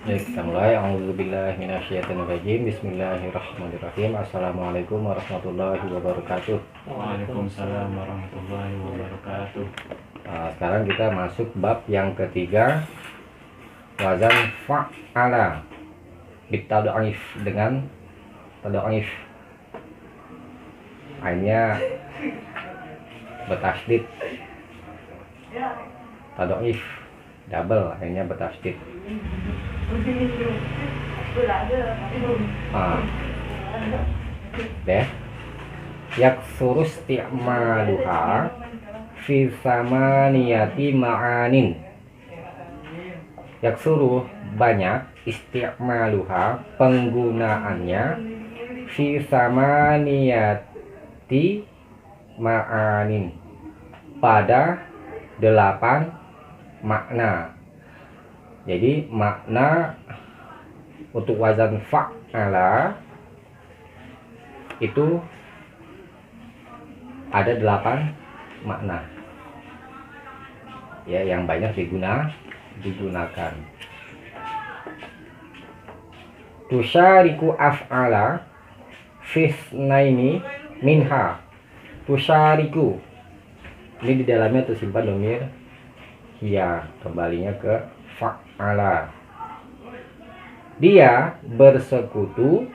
Ya, kita mulai. A'udzubillahi minasyaitonirrajim. Bismillahirrahmanirrahim. Assalamualaikum warahmatullahi wabarakatuh. Waalaikumsalam warahmatullahi wabarakatuh. Sekarang kita masuk bab yang ketiga, wazan fa'ala bitad'if dengan tad'if. Ainnya bertasydid. Tad'if double, ainnya bertasydid. Deh. Yaksuru isti'maluha fi samaniyati ma'anin. Yaksuru banyak, isti'maluha penggunaannya, fi samaniyati ma'anin pada 8 makna. Jadi makna untuk wazan fa'ala itu ada 8 makna ya, yang banyak digunakan. Tusyariku af'ala fisnaini minha. Tusyariku ini di dalamnya tersimpan domir hiya, kembalinya ke fa'ala. Dia bersekutu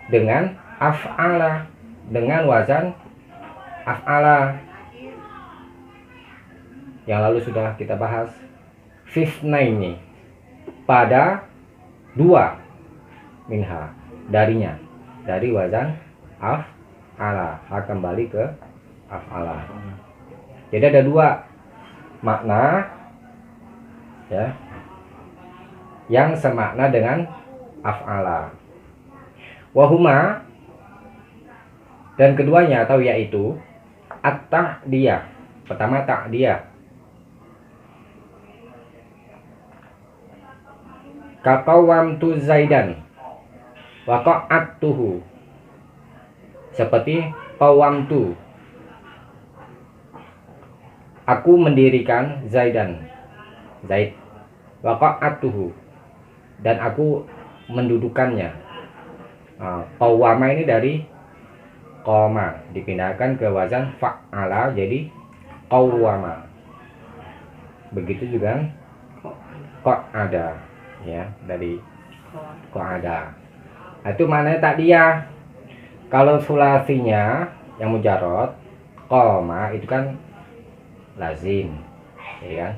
dengan af'ala, dengan wazan af'ala yang lalu sudah kita bahas. Fisnaini pada 2 minha, darinya, dari wazan af'ala, kembali ke af'ala. Jadi ada 2 makna ya, yang semakna dengan af'ala. Wahuma, dan keduanya atau yaitu at-ta'diyah. Pertama ta'diyah. Kaqawamtu Zaidan wa qa'attuhu. Seperti qawamtu, aku mendirikan Zaidan, Zaid, wa qa'attuhu, dan aku mendudukannya. Qawama ini dari qoma dipindahkan ke wazan fa'ala jadi qawwama. Begitu juga qa'ada ya, dari qa'ada. Itu maknanya ta'diyah. Kalau sulasinya yang mujarrad qoma itu kan lazim ya kan.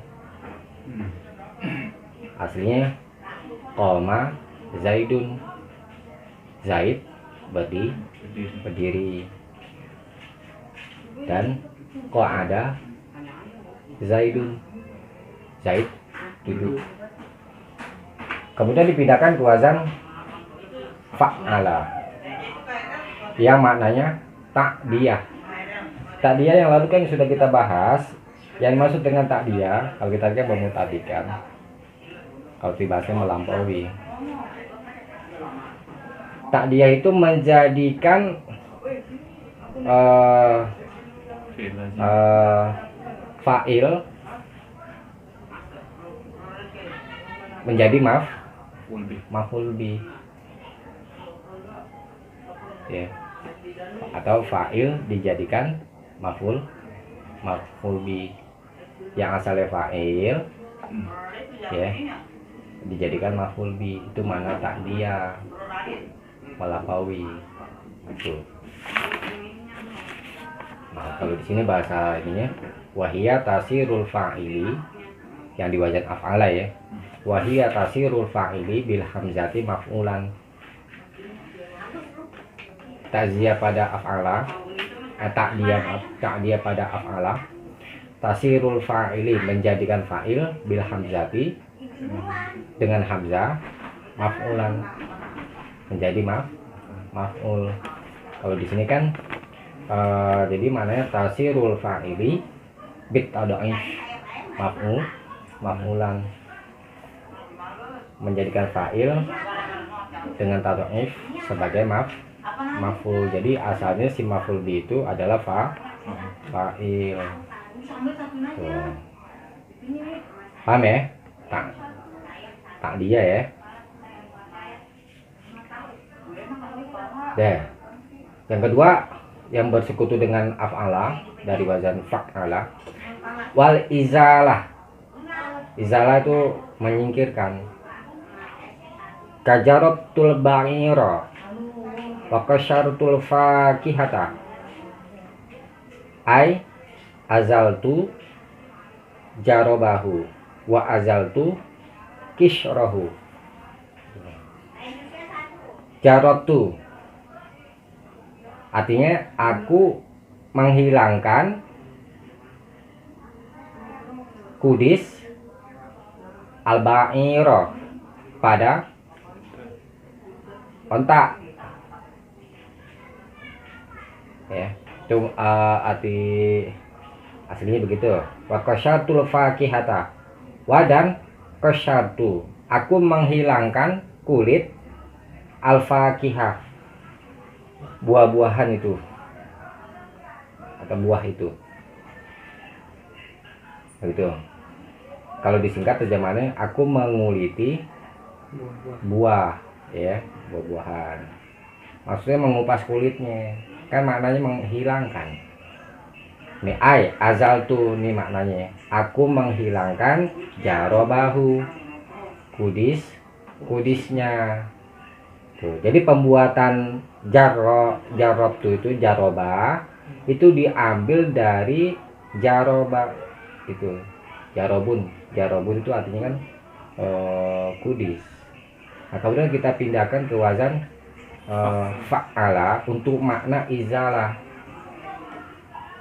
Aslinya qoma Zaidun, Zaid berdiri, dan qa'ada Zaidun, Zaid duduk. Kemudian dipindahkan ke wazan fa'ala yang maknanya ta'diyah. Ta'diyah yang lalu kan sudah kita bahas. Yang maksud dengan ta'diyah, kalau kita kan memutadikan, kalau dibahasnya melampaui. Ta'diyah itu menjadikan fa'il menjadi maf'ul bi ya, atau fa'il dijadikan maf'ul bi, yang asalnya fa'il ya dijadikan maf'ul bi. Itu mana ta'diyah, melampaui itu. Nah, kalau di sini bahasa ininya wahiyya tasirul fa'ili, yang di wazan af'ala ya, wahiyya tasirul fa'ili bil hamzati maf'ulan. Ta'ziyah pada af'ala, ta'diyah pada af'ala. Tasirul fa'ili menjadikan fa'il bil hamzati dengan hamzah, maf'ulan menjadi maf'ul. Kalau di sini kan jadi maknanya tasirul fa'ili bit tad'if maf'ulan, menjadikan fa'il dengan tad'if sebagai maf'ul. Jadi asalnya si maf'ul bi itu adalah fa'il. Paham ya? tak dia ya. Deh. Yang kedua yang bersekutu dengan af'ala dari wazan fa'ala, wal izalah. Izalah itu menyingkirkan. Kajarabtul ba'ira wa kasyartul fakihata. Ai azaltu jarobahu wa azaltu kishrahu. Jarabtu artinya aku menghilangkan kudis al-ba'ira pada onta. Ya, itu arti aslinya begitu. Wa qasyartul fakihata. Wa dan qasyartu, aku menghilangkan kulit al-fakihah, buah-buahan itu atau buah itu. Begitu. Kalau disingkat terjemahannya aku menguliti buah, ya, buah-buahan. Maksudnya mengupas kulitnya. Kan maknanya menghilangkan. Nih ai azaltu nih maknanya. Aku menghilangkan jarobahu, kudisnya. Tuh, jadi pembuatan jarob itu jaroba itu diambil dari jaroba itu. Jarobun itu artinya kan kudis. Nah, kemudian kita pindahkan ke wazan fa'ala untuk makna izalah.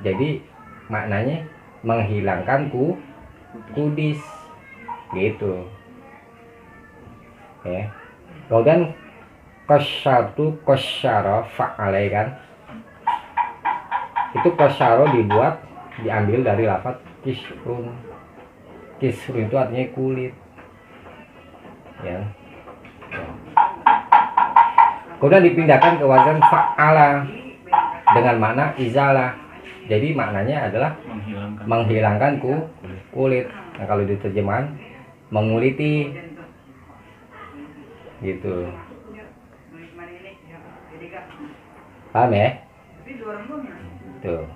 Jadi maknanya menghilangkan kudis gitu ya. Kemudian qasyartu qasyara fa'ala kan, itu qasyara diambil dari lafaz kisrun. Kisrun itu artinya kulit ya. Kemudian dipindahkan ke wazan fa'ala dengan makna izalah. Jadi maknanya adalah menghilangkan kulit. Nah, kalau diterjemahkan menguliti gitu. Paham ya? Tuh.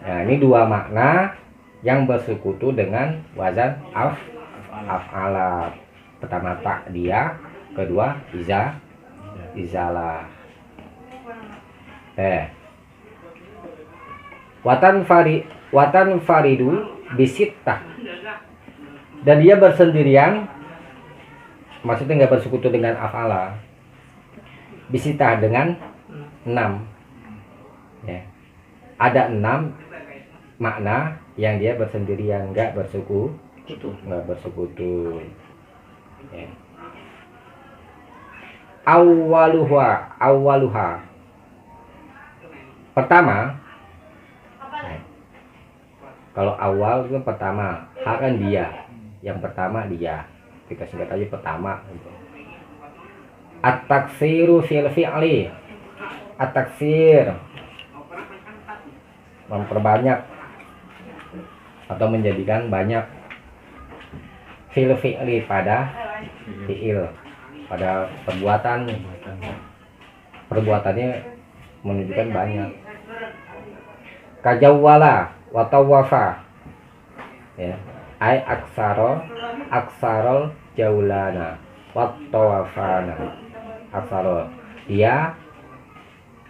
Nah, ini dua makna yang bersekutu dengan wazan af'ala. Pertama tak dia, kedua izalah. Watan faridu bisittah, dan dia bersendirian, maksudnya nggak bersekutu dengan af'ala. Bisittah dengan 6 ya. Ada 6 makna yang dia bersendirian, nggak bersekutu ya. Awaluha pertama. Kalau awal itu pertama, kan dia. Yang pertama dia. Kita singkat aja pertama gitu. At-taksiru fil fi'li. At-taksir memperbanyak atau menjadikan banyak. Fil fi'li pada fi'il, pada perbuatannya menunjukkan banyak. Kajawala wa tawafa ya, ai aksarol jaulana wa tawafana. Aksarol dia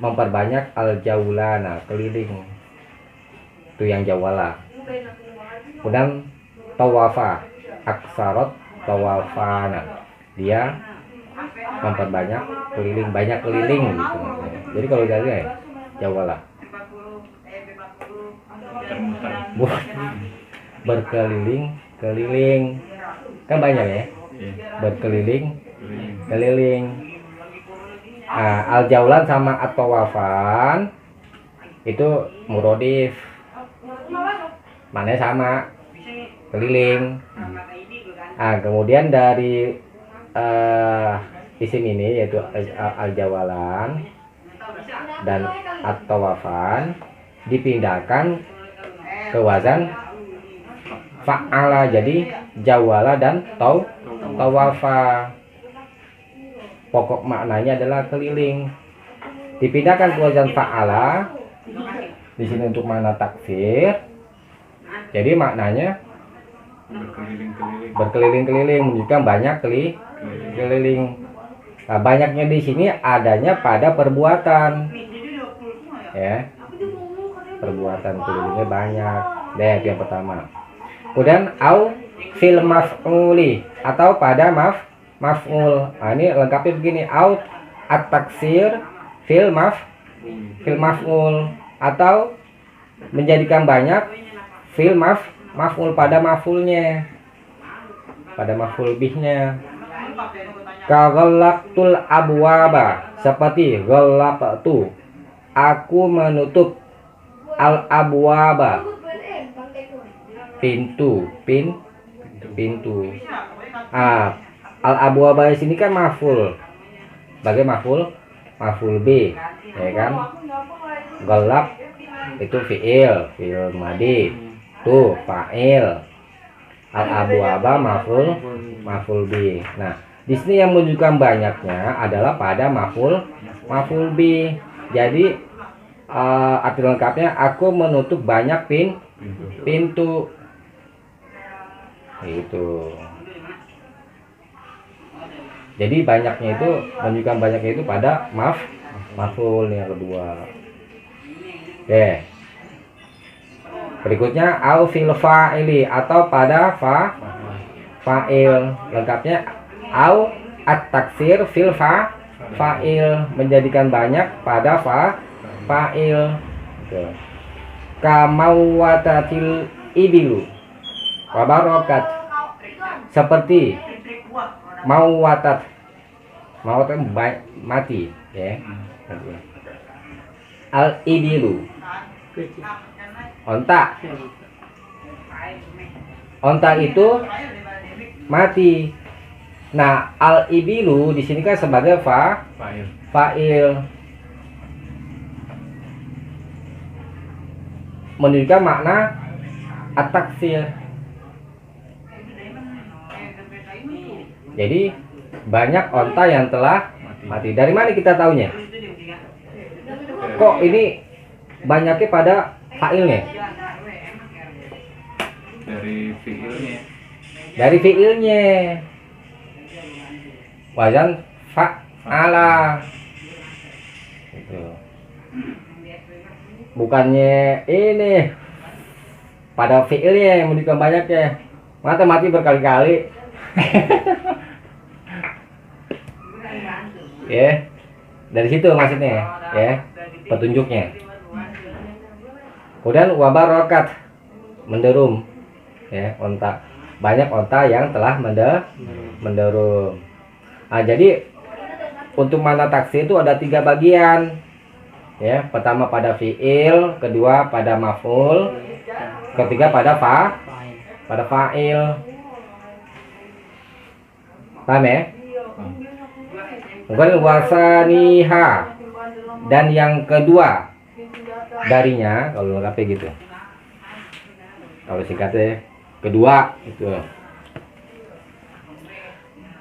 memperbanyak al jaulana, keliling, itu yang jawala. Kemudian tawafa, aksarot tawafana, dia memperbanyak keliling, banyak keliling gitu. Jadi kalau dari jawala berkeliling kan banyak ya, berkeliling. Al jaulan sama at-tawafan itu murodif, maknanya sama, keliling. Kemudian dari isim ini yaitu al jawalan dan at-tawafan dipindahkan ke wazan fa'ala, jadi jawala dan tawafa. Pokok maknanya adalah keliling. Dipindahkan ke wazan fa'ala. Di sini untuk makna taksir. Jadi maknanya berkeliling-keliling. berkeliling-keliling, menunjukkan banyak keliling. Nah, banyaknya di sini adanya pada perbuatan. Ya. Perbuatan kelilingnya banyak. Deh, itu yang pertama. Kemudian au fil maf'uli atau pada maf'ul. Nah, ini lengkapnya begini, au at-taksir fil maf'ul atau menjadikan banyak fil maf'ul pada maf'ulnya. Pada maf'ul bihnya. Ka ghallaqtul abwaba, seperti ghallaqtu, aku menutup al abwaba, pintu. Al abwaba di sini kan maf'ul. Sebagai maf'ul B, ya kan? Ghalaq itu fi'il madi. Tuh fa'il. Al abwaba maf'ul B. Nah, di sini yang menunjukkan banyaknya adalah pada maf'ul B. Jadi arti lengkapnya aku menutup banyak pintu. Itu. Jadi banyaknya itu menunjukkan banyaknya itu pada maf'ul yang kedua. Oke. Berikutnya au fil fa'ili atau pada fa'il. Lengkapnya au at-taksir fil fa'il, menjadikan banyak pada fa'il. Kamawatatil ibilu wa barakat, seperti mawat mati, ya. Al ibilu onta itu mati. Nah, al ibilu di sini kan sebagai fa'il, menunjukkan makna at-taksir. Jadi banyak onta yang telah mati. Dari mana kita tahunya? Kok ini banyaknya pada fa'ilnya? Dari fi'ilnya. Wazan fa'ala. Gitu. Bukannya ini pada fi'ilnya yang menunjukkan banyaknya. Mati berkali-kali. Ya, dari situ maksudnya, ya, petunjuknya. Kemudian wabarokat, menderum, ya, onta. Banyak onta yang telah menderum. Nah, jadi untuk makna taksir itu ada 3 bagian. Ya, pertama pada fi'il, kedua pada maf'ul, ketiga pada fa'il. Paham ya? Wal wasaniha, dan yang kedua darinya, kalau lengkapnya gitu. Kalau singkatnya kedua itu.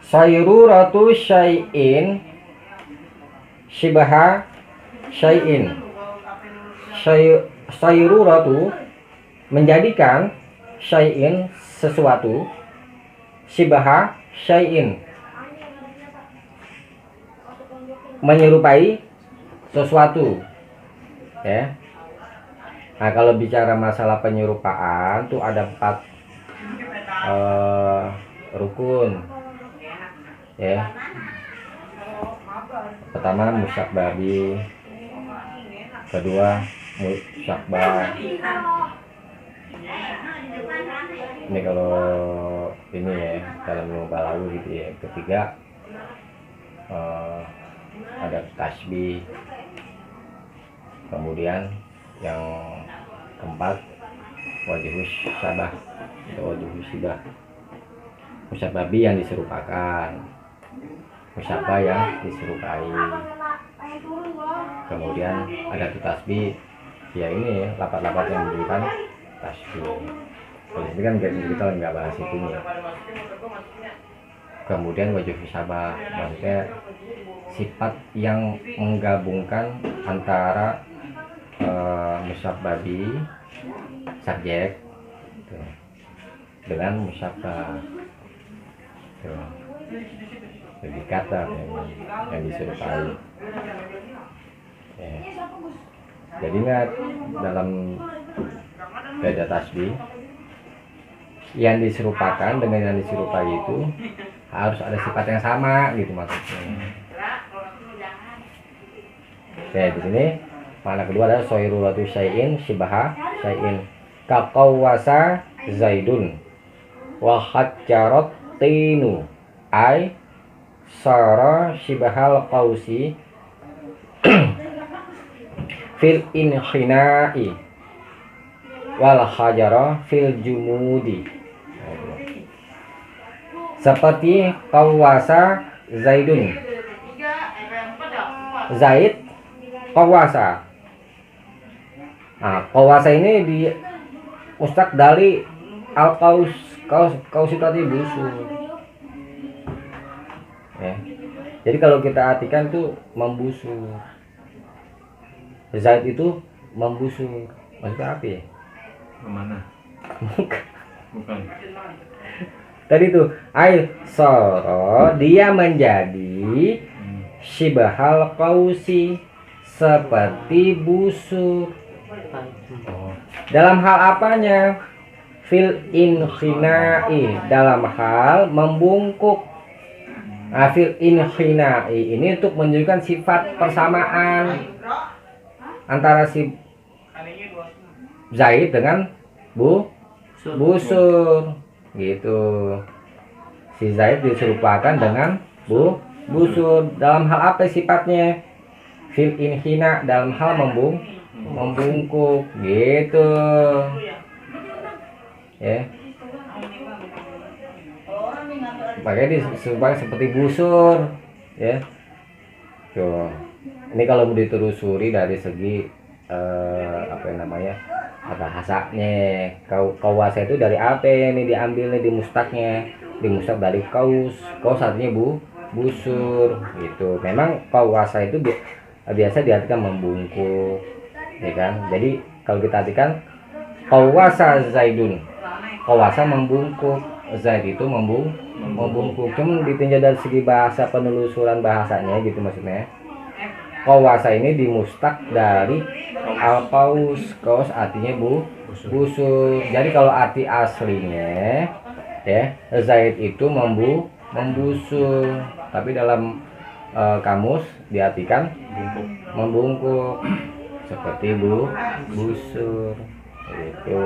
Sayruratu syai'in shibaha syai'in. Sayruratu, menjadikan syai'in, sesuatu, shibaha syai'in, menyerupai sesuatu, ya. Nah, kalau bicara masalah penyerupaan tuh ada 4 rukun, ya. Pertama musyabbabi, kedua musyabba. Ini kalau ini ya dalam ilmu balaghah gitu ya. Ketiga ada tasbih. Kemudian yang keempat wajhus syabah atau wajhus syibah. Musyababi yang diserupakan, musyabah yang diserupai. Kemudian ada tasbih, ya ini ya, lapat-lapat yang menunjukkan tasbih. Kalau ini kan kita nggak bahas itu nih. Kemudian wajib syabah, maksudnya sifat yang menggabungkan antara musabbabi subjek tuh, dengan musabbah tuh, jadi kata yang diserupai ya. Jadi ingat dalam beda tasbih yang diserupakan dengan yang diserupai itu harus ada sifat yang sama gitu maksudnya. Oke, di sini makna kedua adalah soirulatu syai'in shibaha syai'in kaqawwasa zaidun wa hajjarat tinu ay sara shibahal qausi fil inkhina'i wal hajara fil jumudi. Seperti qawwasa zaidun, Zaid qawwasa. Nah, qawwasa ini di mustaq dari al qaus, qaus itu tadi busur ya. Jadi kalau kita artikan tuh membusur, Zaid itu membusur, maksudnya apa ya? Kemana? Bukan. Tadi tuh air soro dia menjadi shibahal qausi seperti busur. Dalam hal apanya? Fil inkhina'i, dalam hal membungkuk. Nah, fil inkhina'i ini untuk menunjukkan sifat persamaan antara si Zaid dengan busur gitu. Si Zaid diserupakan dengan busur. Dalam hal apa sifatnya? Fil inhina, dalam hal membungkuk gitu ya. Makanya diserupakan seperti busur ya. Tuh. Ini kalau ditelusuri dari segi apa namanya bahasanya, qawwasa itu dari apa ini diambilnya di mustaknya, di mustak dari kaus artinya busur gitu. Memang qawwasa itu biasa diartikan membungkuk ya kan. Jadi kalau kita artikan qawwasa zaidun, qawwasa membungkuk, Zaid itu membungkuk. Cuma ditinjau dari segi bahasa, penelusuran bahasanya gitu maksudnya. Qawwasa ini dimustaq dari al-qaus, qaus artinya busur. Jadi kalau arti aslinya ya Zaid itu membusur, tapi dalam kamus diartikan membungkuk seperti busur gitu.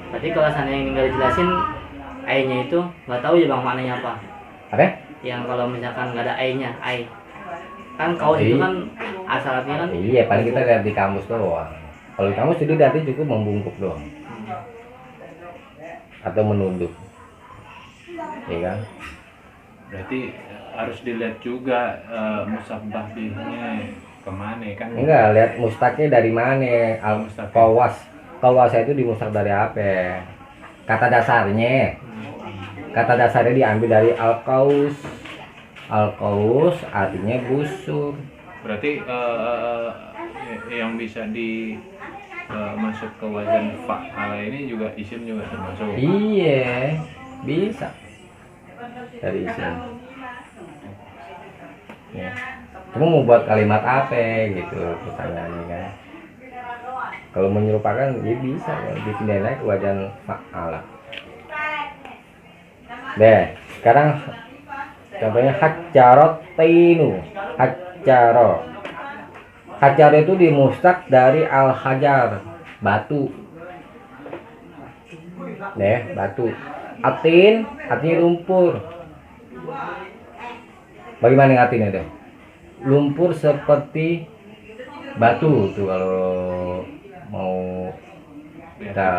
Berarti kalau seandainya ini nggak dijelasin ai-nya itu nggak tahu ya bang maknanya apa? Apa? Yang kalau misalkan nggak ada ai-nya, ai kan kaus itu kan asal artinya kan. Iya, paling kita lihat di kamus doang. Kalau di kamus jadi artinya cukup membungkuk doang atau menunduk, ya kan? Berarti harus dilihat juga musabbah bihnya kemana kan? Enggak, lihat mustaknya dari mana. Qawwasa itu dimustaq dari apa? Kata dasarnya diambil dari al-qaus. Al-qaus artinya busur. Berarti yang bisa masuk ke wazan fa'ala ini juga isim juga termasuk. Iya, bisa dari isim. Ya. Cuma mau buat kalimat apa gitu pertanyaannya kan? Kalau menyerupakan ya bisa ya, dipindahin lagi ke wazan fa'ala. Deh, sekarang contohnya hajjarotinu. Hajar itu dimustaq dari al-hajar, batu. Batu. Atin artinya lumpur. Bagaimana ngatinnya deh? Lumpur seperti batu tuh kalau mau kita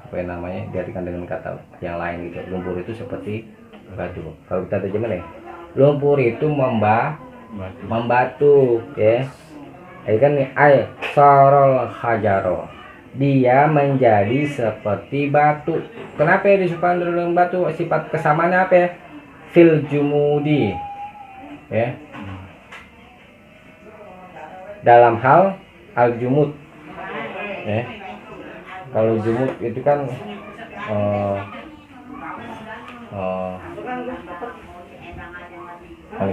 apa namanya diartikan dengan kata yang lain gitu. Lumpur itu seperti batu. Kalau kita terjemah nih, lumpur itu membatu ya. Kan nih ay sarol hajaro, dia menjadi seperti batu. Kenapa ya disebut dengan batu? Sifat kesamaannya apa ya? fil jumudi, ya, dalam hal al jumud, ya. Kalau jumud itu kan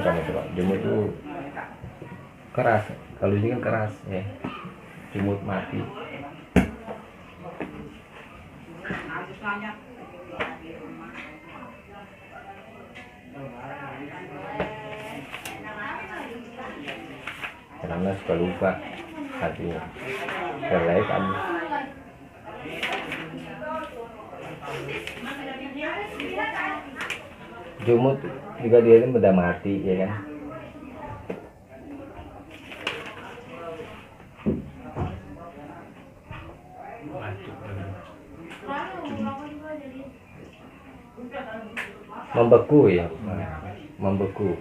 kamu coba, jumud itu keras, kalau ini kan keras, ya, jumud mati. Karena suka lupa hatinya, kelaikan. Jumud juga dia ini udah mati, ya kan. Membeku, ya, membeku.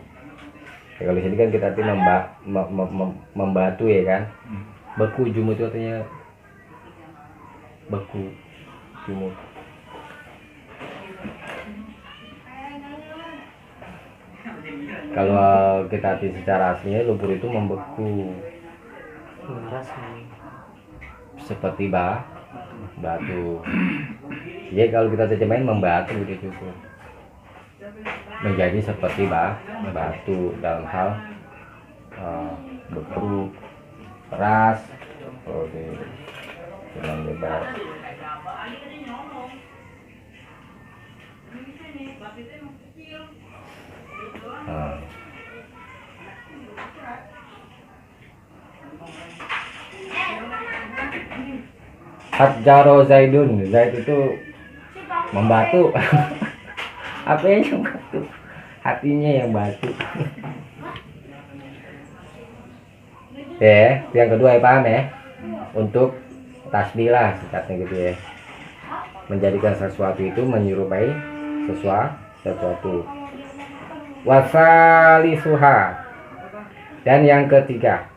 Ya, kalau di sini kan kita arti membatu, ya kan. Beku, jumud itu artinya beku, jumud. Kalau kita arti secara aslinya, lumpur itu membeku, seperti batu. Jadi kalau kita terjemahin membatu gitu, menjadi seperti batu dalam hal beku, keras, dengan lebar. Hajjaro Zaidun, Zaid itu membatu. Apa yang batu? Hatinya yang batu. Ya, yang kedua ya, paham ya? Untuk tasbih lah singkatnya gitu ya. Menjadikan sesuatu itu menyerupai sesuatu. Wasalisuha. Dan yang ketiga,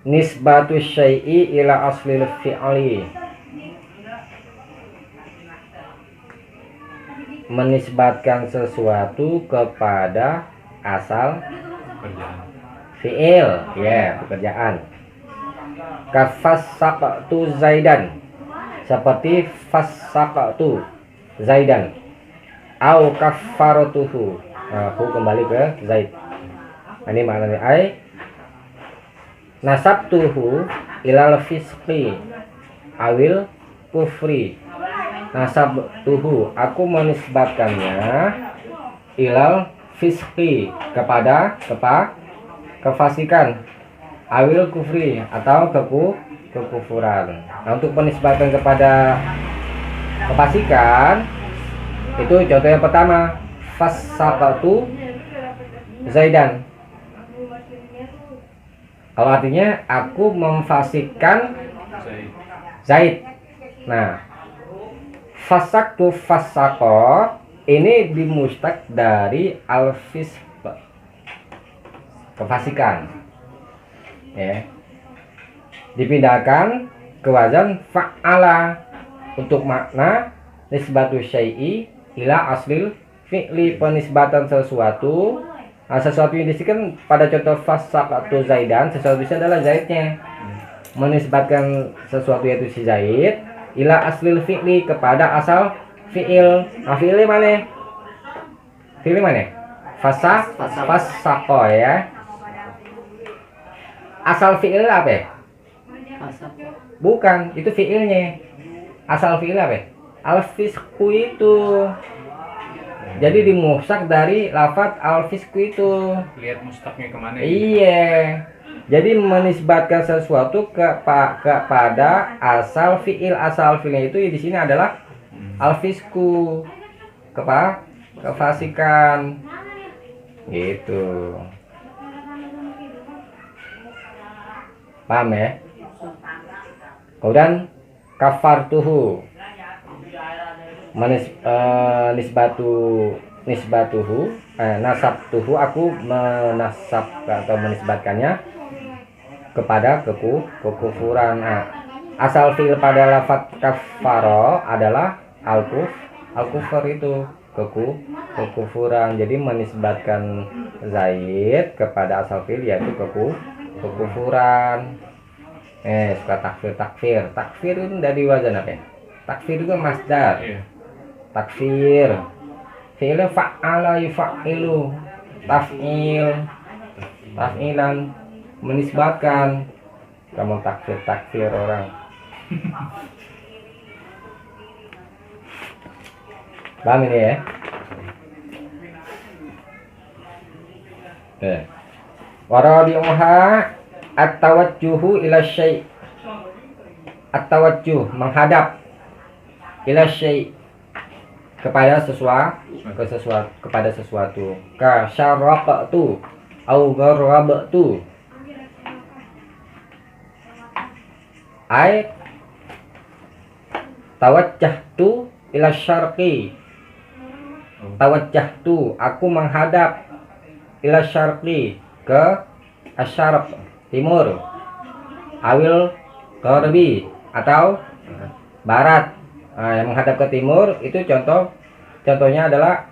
nisbatu syai'i ila aslil fi'li. Menisbatkan sesuatu kepada asal fi'il, ya, pekerjaan. Kafassaqtu Zaidan, seperti fassaqtu Zaidan. Au kaffaratuhu. Nah, aku kembali ke Zaid. Ini maknanya ai nasabtuhu ilal fisqi awil kufri. Nasabtuhu, aku menisbatkannya ilal fisqi, kepada kefasikan, awil kufri, atau kekufuran. Nah, untuk menisbatkan kepada kefasikan itu contoh yang pertama, fassaqatu Zaidan. Kalau artinya aku memfasikkan Zaid. Nah, fasaqtu fasaqo ini dimustaq dari al-fisq, kefasikan, ya, dipindahkan ke wazan fa'ala untuk makna nisbatu syai'i ila aslil fi'li, penisbatan sesuatu. Nah, sesuatu yang disebutkan pada contoh fasaqtu Zaidan, sesuatu itu adalah Zaidnya. Menisbatkan sesuatu yaitu si Zaid ila aslil fi'li, kepada asal fi'il. Nah, fi'ilnya mana? Fi'ilnya mana? Fasaqo, ya. Asal fi'il apa ya? Bukan, itu fi'ilnya. Asal fi'il apa ya? Al-fisqu itu. Jadi dimusak dari lafaz al-fisqu itu. Lihat mustaqnya kemana? Iya. Jadi menisbatkan sesuatu kepada asal fi'il. Asal fi'ilnya itu di sini adalah al-fisqu, kefasikan. Gitu. Paham ya? Kemudian kafartuhu, nisbatuhu, nasabtuhu, aku menasab atau menisbatkannya kepada kekufuran. Nah, Asal fi'il pada lafaz kafaro adalah al-kufur itu kekufuran. Jadi menisbatkan Zaid kepada asal fi'il yaitu kekufuran. Suka takfir itu dari wazan apa ya? Takfir itu masdar. Iya. Takfir fi'ilnya fa'ala yufa'ilu, taf'ilan, menisbatkan. Kamu takfir orang. Paham ini ya? Warabi'uha at-tawajjuhu ila syai'. At-tawajjuh, menghadap, ila syai', kepada sesuatu. Ka syaraqtu au gharabtu. Ai tawajjahtu ila syarqi. Tawajjahtu, aku menghadap, ila syarqi, ke asyarq, timur, awil gharbi, atau barat. Yang menghadap ke timur itu contohnya adalah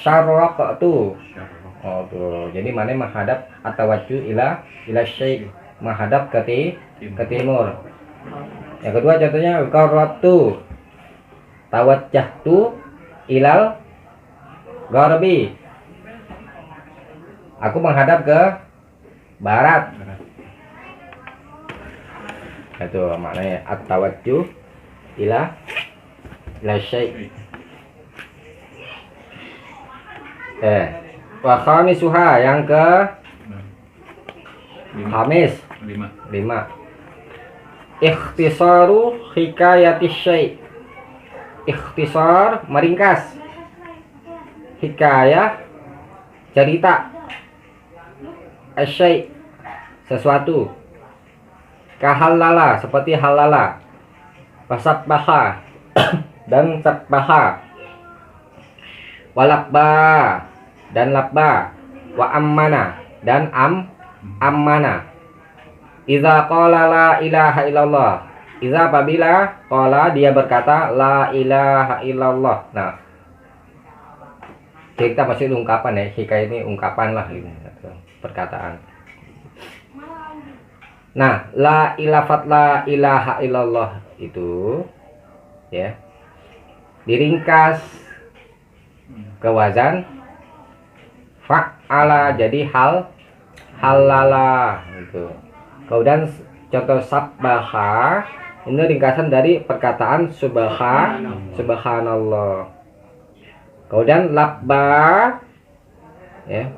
syaraqtu. Tuh. Jadi mana menghadap atawajjuh ila syai', menghadap ke timur. Yang kedua contohnya qarabtu, tawajjahtu ilal gharbi, aku menghadap ke barat. Itu maknanya at-tawajjuh ila syai'. Wa khamisuha, yang ke khamis, 5. Ikhtisaru hikayati syai'. Ikhtisar, meringkas. Hikayah, cerita. Asyai', sesuatu. Kahallala, seperti halala. Wasabbaha, dan sabbaha. Walakba, dan labba. Wa ammana, dan ammana. Iza qala la ilaha illallah. Iza apabila qala, dia berkata la ilaha illallah. Nah, cerita masih ungkapan ya, hikayat ini ungkapan lah ini, perkataan. Nah, la ilaha illallah itu ya diringkas ke wazan fa'ala, jadi halala gitu. Kemudian contoh sabbaha ini ringkasan dari perkataan subhanallah. Kemudian labba ya,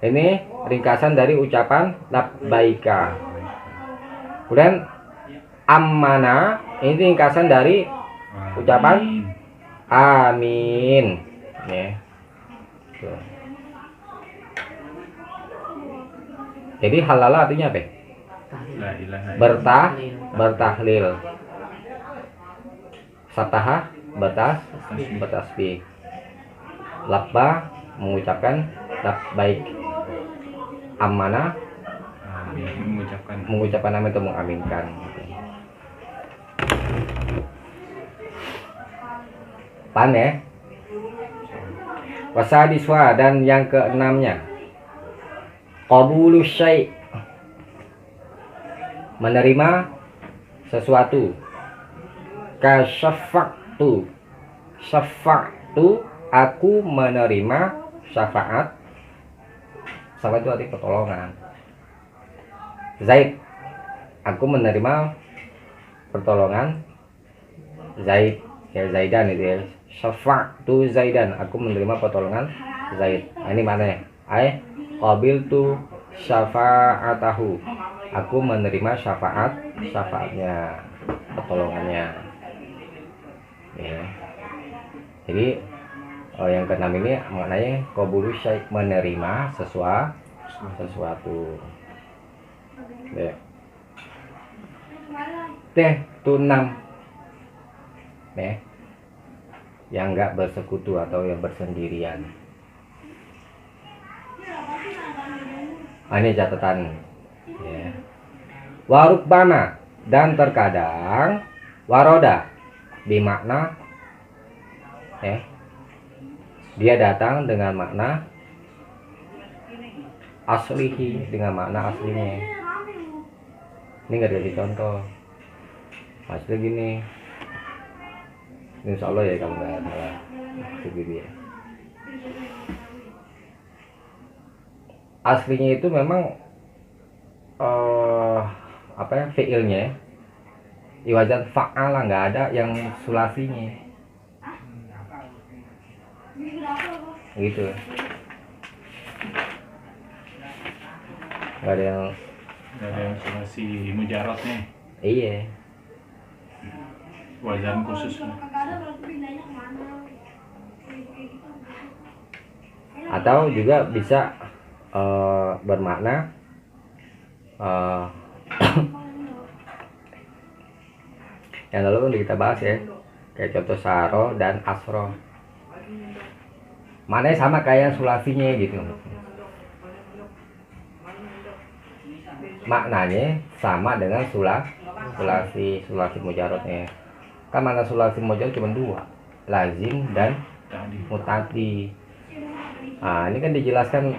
ini ringkasan dari ucapan labbaika. Kemudian ammana ini ringkasan dari ucapan amin ya. Tuh. Jadi halala artinya apa? Bertahlil. Sataha bertasbih. Labba mengucapkan labbaik. Ammana mengucapkan amin atau mengaminkan. Paham ya? Wasadiswa, dan yang keenamnya qabulu syai', menerima sesuatu. Kasyafa'tu, syafa'tu, aku menerima syafaat. Syafaat itu arti pertolongan. Zaid, aku menerima pertolongan Zaid, ya Zaidan itu ya. Syafa'tu Zaidan, aku menerima pertolongan Zaid. Ini maknanya qabiltu syafa'atahu, aku menerima syafaatnya, pertolongannya ya. Jadi yang keenam ini maknanya qabulu syai', menerima sesuatu ya. Itu 6 ya, yang enggak bersekutu atau yang bersendirian. Ini catatan ya. Warubbama, dan terkadang waroda bermakna dia datang dengan makna aslihi, dengan makna aslinya. Ini nggak dikasih contoh. Maksudnya gini, insya Allah ya kalau nggak salah begini ya. Aslinya itu memang fiilnya iwazan fa'ala, nggak ada yang sulasinya gitu, nggak ada yang sulasi mujarotnya, iya. wazan khusus. Atau juga bisa bermakna yang lalu kan kita bahas ya, kayak contoh saro dan asro, mana sama kayak sulasinya gitu, maknanya sama dengan sulasi mujarotnya. Kan mana sulasi mujarot cuma dua, lazim dan mutadi. Nah, ini kan dijelaskan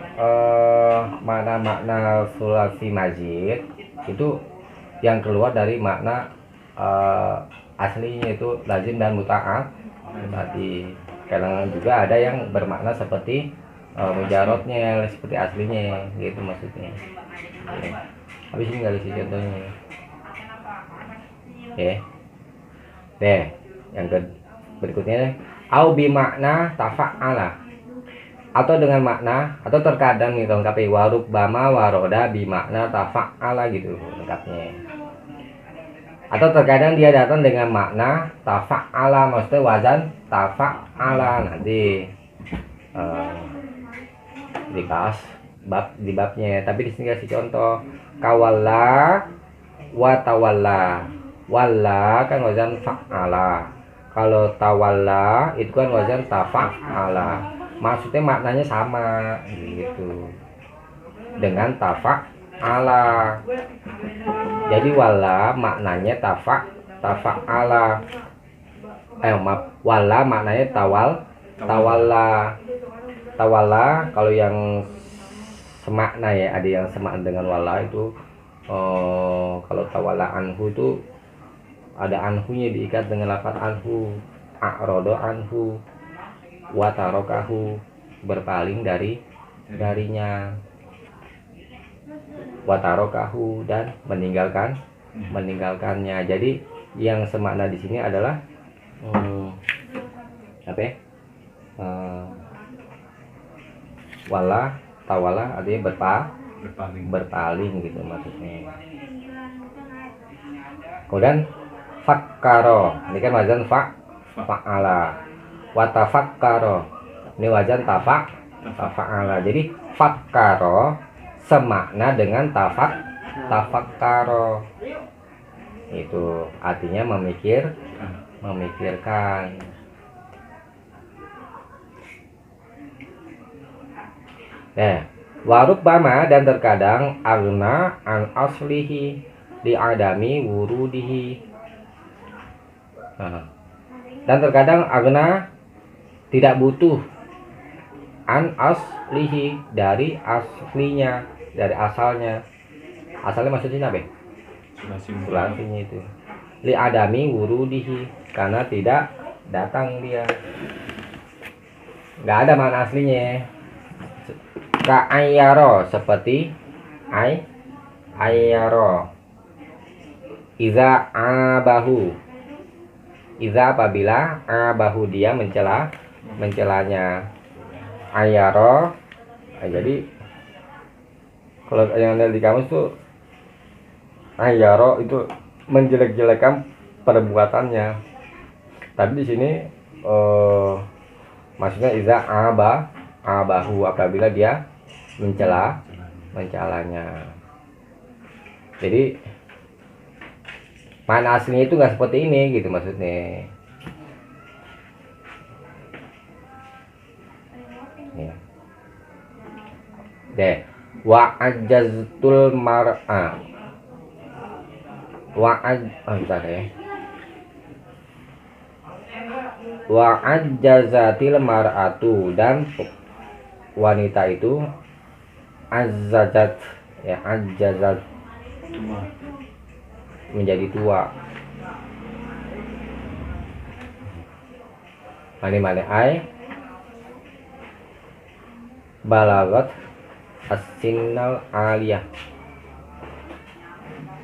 makna sulasi mazid itu yang keluar dari makna aslinya itu lazim dan muta'at. Tadi kadang juga ada yang bermakna seperti mujarotnya, seperti aslinya gitu maksudnya. Oke. Habis ini nggak ada contohnya. Deh, yang berikutnya au bi makna tafa'ala, atau dengan makna, atau terkadang nih lengkapnya warub bama waroda bi makna tafa'ala gitu lengkapnya. Atau terkadang dia datang dengan makna tafa'ala, maksudnya wazan tafa'ala. Nanti dibahas di babnya, tapi di sini kasih contoh kawalla wa tawalla. Walla kan wazan fa'ala, kalau tawalla itu kan wazan tafa'ala. Maksudnya maknanya sama gitu dengan tafa'ala. Jadi walla maknanya tafa'ala. Walla maknanya tawalla. Kalau yang semakna ya, ada yang semakna dengan walla itu kalau tawalla anhu itu ada anhunya, diikat dengan lafaz anhu, a'rodo anhu, watarokahu, berpaling darinya, watarokahu, dan meninggalkannya. Jadi yang semakna di sini adalah wala tawala, artinya berpaling gitu maksudnya. Kemudian fakkaro, ini kan wazan fa'ala. Watafakkaro, ini wazan tafa'ala. Jadi fakkaro semakna dengan tafakkaro. Itu artinya memikirkan. Warub bama, dan terkadang agna an aslihi li adami wurudihi. Dan terkadang agna tidak butuh an aslihi, dari aslinya, dari asalnya. Asalnya maksudnya apa? Sulasinya itu li adami wurudihi, karena tidak datang dia, nggak ada makna aslinya. Ka ayyaro, seperti ayyaro. Iza abahu, iza apabila abahu dia mencelanya. Ayyaro, jadi kalau yang ada di kamus tuh ayyaro itu menjelek-jelekan perbuatannya. Tapi di sini maksudnya iza abahu, apabila dia mencelanya. Jadi makna aslinya itu nggak seperti ini gitu maksudnya. Ya. Deh, wa ajaztul mar'a bentar ya. Wa'ajjazatil mar'atu, dan wanita itu azzajat, ya ajjazat, tua. menjadi tua. Mana ai balagat as-sinnal aliyah,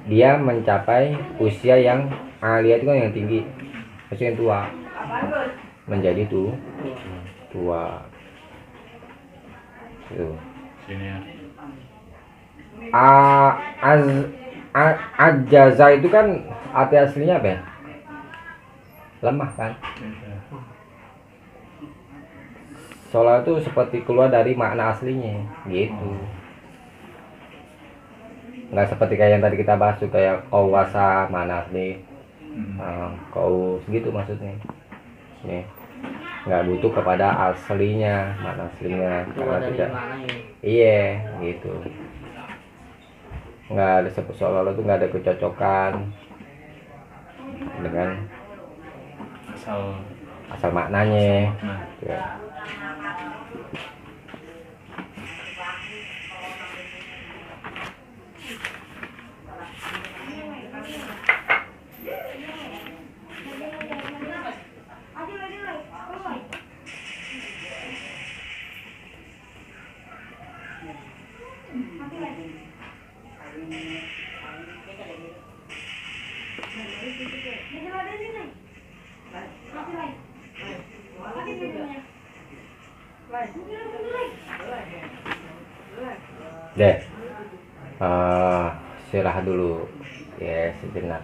dia mencapai usia yang aliyah itu kan yang tinggi, maksudnya yang tua, menjadi tua itu. Sini ya. Ajaza itu kan arti aslinya apa ya? Lemah kan? Soalnya itu seperti keluar dari makna aslinya gitu. Nggak seperti kayak yang tadi kita bahas tuh, kayak kawasa mana asli, kau segitu maksudnya. Nih, nggak butuh kepada aslinya, mana aslinya, Keluar karena dari tidak. mana ya? Iya gitu. Nggak ada seolah-olah tuh nggak ada kecocokan dengan asal maknanya. Nah, Ya. Deh, istirahat dulu ya sejenak.